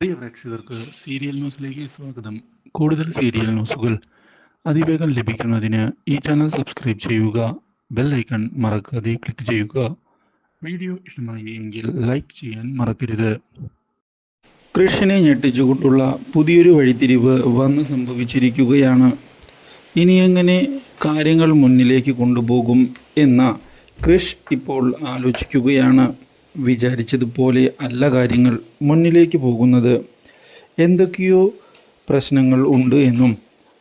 പ്രിയ പ്രേക്ഷകർക്ക് സീരിയൽ ന്യൂസിലേക്ക് സ്വാഗതം. കൂടുതൽ സീരിയൽ ന്യൂസുകൾ അതിവേഗം ലഭിക്കുന്നതിന് ഈ ചാനൽ സബ്സ്ക്രൈബ് ചെയ്യുക. ബെൽ ഐക്കൺ മറക്കാതെ ക്ലിക്ക് ചെയ്യുക. വീഡിയോ ഇഷ്ടമായി എങ്കിൽ ലൈക്ക് ചെയ്യാൻ മറക്കരുത്. കൃഷിനെ ഞെട്ടിച്ചുകൊണ്ടുള്ള പുതിയൊരു വഴിത്തിരിവ് വന്ന് സംഭവിച്ചിരിക്കുകയാണ്. ഇനി എങ്ങനെ കാര്യങ്ങൾ മുന്നിലേക്ക് കൊണ്ടുപോകും എന്ന കൃഷ് ഇപ്പോൾ ആലോചിക്കുകയാണ്. വിചാരിച്ചതുപോലെ അല്ല കാര്യങ്ങൾ മുന്നിലേക്ക് പോകുന്നത്. എന്തൊക്കെയോ പ്രശ്നങ്ങൾ ഉണ്ട് എന്നും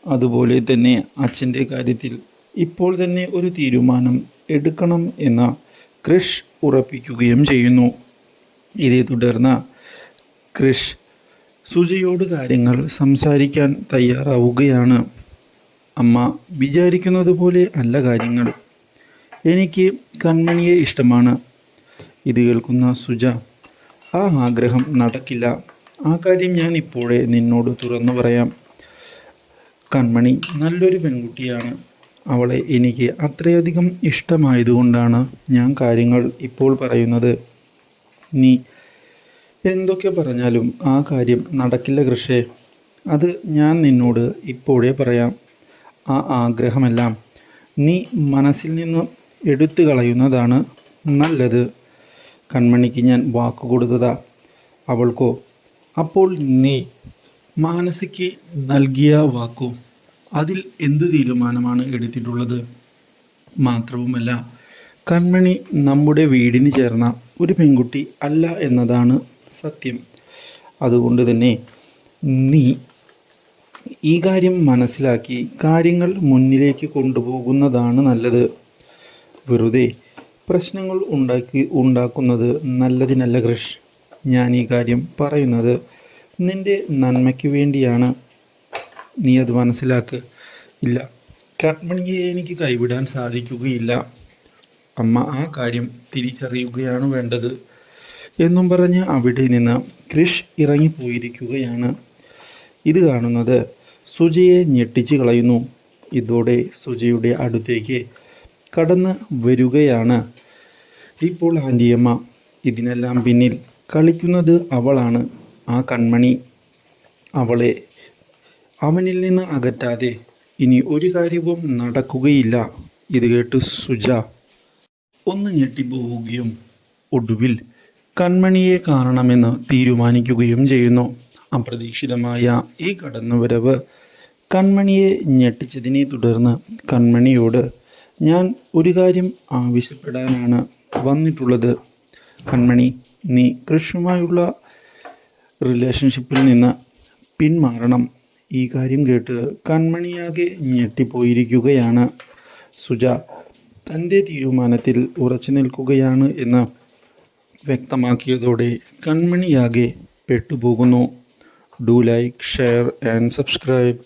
അതുപോലെ തന്നെ അച്ഛൻ്റെ കാര്യത്തിൽ ഇപ്പോൾ തന്നെ ഒരു തീരുമാനം എടുക്കണം എന്ന കൃഷ് ഉറപ്പിക്കുകയും ചെയ്യുന്നു. ഇതേ തുടർന്ന് കൃഷ് സുജയോട് കാര്യങ്ങൾ സംസാരിക്കാൻ തയ്യാറാവുകയാണ്. അമ്മ വിചാരിക്കുന്നത് പോലെ അല്ല കാര്യങ്ങൾ. എനിക്ക് കൺമണിയെ ഇഷ്ടമാണ്. ഇത് കേൾക്കുന്ന സുജ, ആ ആഗ്രഹം നടക്കില്ല. ആ കാര്യം ഞാൻ ഇപ്പോഴേ നിന്നോട് തുറന്നു പറയാം. കൺമണി നല്ലൊരു പെൺകുട്ടിയാണ്. അവളെ എനിക്ക് അത്രയധികം ഇഷ്ടമായതുകൊണ്ടാണ് ഞാൻ കാര്യങ്ങൾ ഇപ്പോൾ പറയുന്നത്. നീ എന്തൊക്കെ പറഞ്ഞാലും ആ കാര്യം നടക്കില്ല കൃഷേ. അത് ഞാൻ നിന്നോട് ഇപ്പോഴേ പറയാം. ആ ആഗ്രഹമെല്ലാം നീ മനസ്സിൽ നിന്ന് എടുത്തു കളയുന്നതാണ് നല്ലത്. കൺമണിക്ക് ഞാൻ വാക്ക് കൊടുത്തതാ, അവൾക്കോ? അപ്പോൾ നീ മാനസിക്ക് നൽകിയ വാക്കോ? അതിൽ എന്ത് തീരുമാനമാണ് എടുത്തിട്ടുള്ളത്? മാത്രവുമല്ല, കൺമണി നമ്മുടെ വീടിന് ചേർന്ന ഒരു പെൺകുട്ടി അല്ല എന്നതാണ് സത്യം. അതുകൊണ്ട് തന്നെ നീ ഈ കാര്യം മനസ്സിലാക്കി കാര്യങ്ങൾ മുന്നിലേക്ക് കൊണ്ടുപോകുന്നതാണ് നല്ലത്. വെറുതെ പ്രശ്നങ്ങൾ ഉണ്ടാക്കുന്നത് നല്ലതിനല്ല കൃഷ്. ഞാൻ ഈ കാര്യം പറയുന്നത് നിൻ്റെ നന്മയ്ക്ക് വേണ്ടിയാണ്. നീ അത് മനസ്സിലാക്ക്. ഇല്ല, കൺമണിയെ എനിക്ക് കൈവിടാൻ സാധിക്കുകയില്ല. അമ്മ ആ കാര്യം തിരിച്ചറിയുകയാണ് വേണ്ടത് എന്നും പറഞ്ഞ് അവിടെ നിന്ന് കൃഷ് ഇറങ്ങിപ്പോയിരിക്കുകയാണ്. ഇത് കാണുന്നത് സുജയെ ഞെട്ടിച്ച് കളയുന്നു. ഇതോടെ സുജയുടെ അടുത്തേക്ക് കടന്ന് വരികയാണ് ഇപ്പോൾ ആൻറ്റിയമ്മ. ഇതിനെല്ലാം പിന്നിൽ കളിക്കുന്നത് അവളാണ്. ആ കൺമണി അവളെ അവനിൽ നിന്ന് അകറ്റാതെ ഇനി ഒരു കാര്യവും നടക്കുകയില്ല. ഇത് കേട്ട് സുജ ഒന്ന് ഞെട്ടിപ്പോവുകയും ഒടുവിൽ കൺമണിയെ കാണണമെന്ന് തീരുമാനിക്കുകയും ചെയ്യുന്നു. അപ്രതീക്ഷിതമായ ഈ കടന്നുവരവ് കൺമണിയെ ഞെട്ടിച്ചതിനെ തുടർന്ന് കൺമണിയോട് ഞാൻ ഒരു കാര്യം ആവശ്യപ്പെടാനാണ് വന്നിട്ടുള്ളത്. കൺമണി, നീ കൃഷുമായുള്ള റിലേഷൻഷിപ്പിൽ നിന്ന് പിന്മാറണം. ഈ കാര്യം കേട്ട് കൺമണിയാകെ ഞെട്ടിപ്പോയിരിക്കുകയാണ്. സുജ തൻ്റെ തീരുമാനത്തിൽ ഉറച്ചു നിൽക്കുകയാണ് എന്ന് വ്യക്തമാക്കിയതോടെ കൺമണിയാകെ പെട്ടുപോകുന്നു. Do like, share and subscribe.